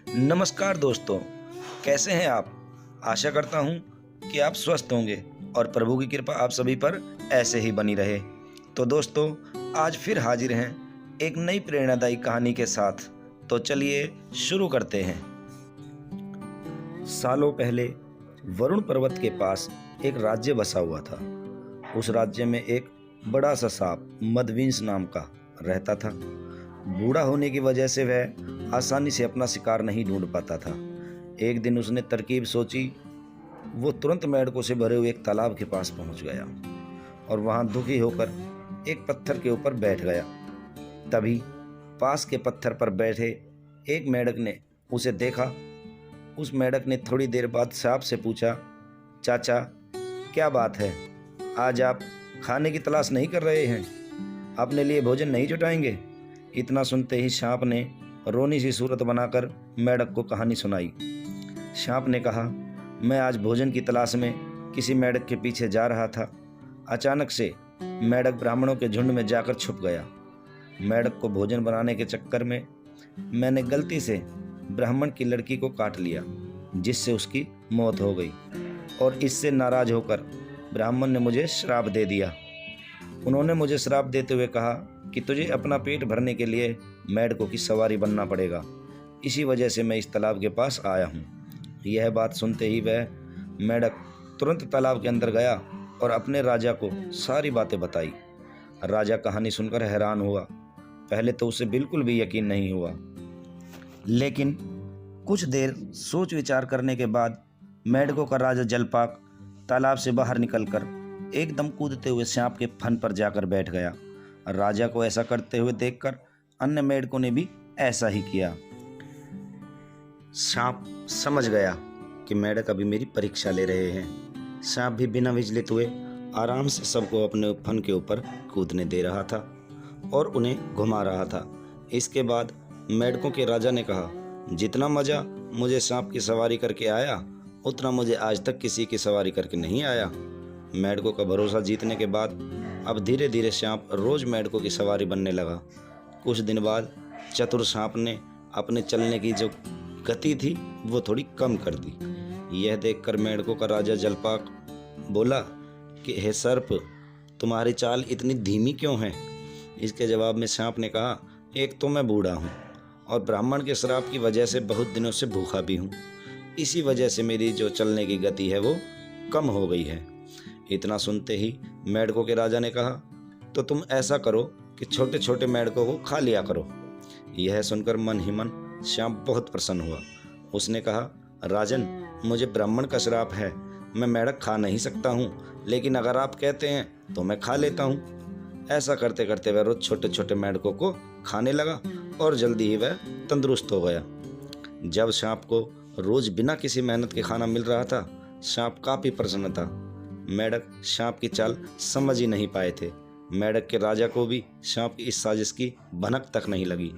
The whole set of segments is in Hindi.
नमस्कार दोस्तों, कैसे हैं आप। आशा करता हूं कि आप स्वस्थ होंगे और प्रभु की कृपा आप सभी पर ऐसे ही बनी रहे। तो दोस्तों, आज फिर हाजिर हैं एक नई प्रेरणादायी कहानी के साथ। तो चलिए शुरू करते हैं। सालों पहले वरुण पर्वत के पास एक राज्य बसा हुआ था। उस राज्य में एक बड़ा सा सांप मदविंश नाम का रहता था। बूढ़ा होने की वजह से वह आसानी से अपना शिकार नहीं ढूंढ पाता था। एक दिन उसने तरकीब सोची। वो तुरंत मेंढकों से भरे हुए एक तालाब के पास पहुंच गया और वहां दुखी होकर एक पत्थर के ऊपर बैठ गया। तभी पास के पत्थर पर बैठे एक मेंढक ने उसे देखा। उस मेंढक ने थोड़ी देर बाद सांप से पूछा, चाचा, क्या बात है, आज आप खाने की तलाश नहीं कर रहे हैं? अपने लिए भोजन नहीं जुटाएंगे? इतना सुनते ही सांप ने रोनी सी सूरत बनाकर मेंढक को कहानी सुनाई। सांप ने कहा, मैं आज भोजन की तलाश में किसी मेंढक के पीछे जा रहा था। अचानक से मेंढक ब्राह्मणों के झुंड में जाकर छुप गया। मेंढक को भोजन बनाने के चक्कर में मैंने गलती से ब्राह्मण की लड़की को काट लिया, जिससे उसकी मौत हो गई। और इससे नाराज होकर ब्राह्मण ने मुझे श्राप दे दिया। उन्होंने मुझे श्राप देते हुए कहा कि तुझे अपना पेट भरने के लिए मेंढकों की सवारी बनना पड़ेगा। इसी वजह से मैं इस तालाब के पास आया हूँ। यह बात सुनते ही वह मेंढक तुरंत तालाब के अंदर गया और अपने राजा को सारी बातें बताई। राजा कहानी सुनकर हैरान हुआ। पहले तो उसे बिल्कुल भी यकीन नहीं हुआ, लेकिन कुछ देर सोच विचार करने के बाद मेंढकों का राजा जलपाक तालाब से बाहर निकलकर एकदम कूदते हुए सांप के फन पर जाकर बैठ गया। राजा को ऐसा करते हुए देखकर अन्य मेंढकों ने भी ऐसा ही किया। सांप समझ गया कि मेंढक अभी मेरी परीक्षा ले रहे हैं। सांप भी बिना विचलित हुए आराम से सबको अपने फन के ऊपर कूदने दे रहा था और उन्हें घुमा रहा था। इसके बाद मेंढकों के राजा ने कहा, जितना मज़ा मुझे सांप की सवारी करके आया, उतना मुझे आज तक किसी की सवारी करके नहीं आया। मेंढकों का भरोसा जीतने के बाद अब धीरे धीरे सांप रोज मेंढकों की सवारी बनने लगा। कुछ दिन बाद चतुर सांप ने अपने चलने की जो गति थी वो थोड़ी कम कर दी। यह देखकर मेंढकों का राजा जलपाक बोला कि हे सर्प, तुम्हारी चाल इतनी धीमी क्यों है? इसके जवाब में सांप ने कहा, एक तो मैं बूढ़ा हूँ और ब्राह्मण के श्राप की वजह से बहुत दिनों से भूखा भी हूँ। इसी वजह से मेरी जो चलने की गति है वो कम हो गई है। इतना सुनते ही मेंढकों के राजा ने कहा, तो तुम ऐसा करो कि छोटे छोटे मेंढकों को खा लिया करो। यह सुनकर मन ही मन सांप बहुत प्रसन्न हुआ। उसने कहा, राजन, मुझे ब्राह्मण का श्राप है, मैं मेंढक खा नहीं सकता हूँ, लेकिन अगर आप कहते हैं तो मैं खा लेता हूँ। ऐसा करते करते वह रोज छोटे छोटे मेंढकों को खाने लगा और जल्दी ही वह तंदुरुस्त हो गया। जब सांप को रोज बिना किसी मेहनत के खाना मिल रहा था, सांप काफ़ी प्रसन्न था। मेंढक सांप की चाल समझ ही नहीं पाए थे। मेंढक के राजा को भी सांप की इस साजिश की भनक तक नहीं लगी।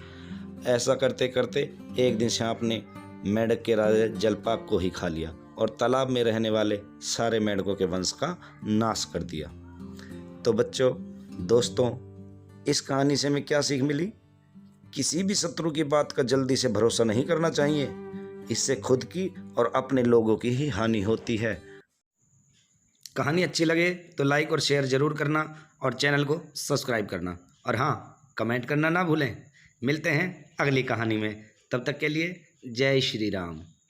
ऐसा करते करते एक दिन सांप ने मेंढक के राजा जलपाक को ही खा लिया और तालाब में रहने वाले सारे मेंढकों के वंश का नाश कर दिया। तो बच्चों, दोस्तों, इस कहानी से हमें क्या सीख मिली? किसी भी शत्रु की बात का जल्दी से भरोसा नहीं करना चाहिए। इससे खुद की और अपने लोगों की ही हानि होती है। कहानी अच्छी लगे तो लाइक और शेयर ज़रूर करना और चैनल को सब्सक्राइब करना, और हाँ, कमेंट करना ना भूलें। मिलते हैं अगली कहानी में। तब तक के लिए जय श्री राम।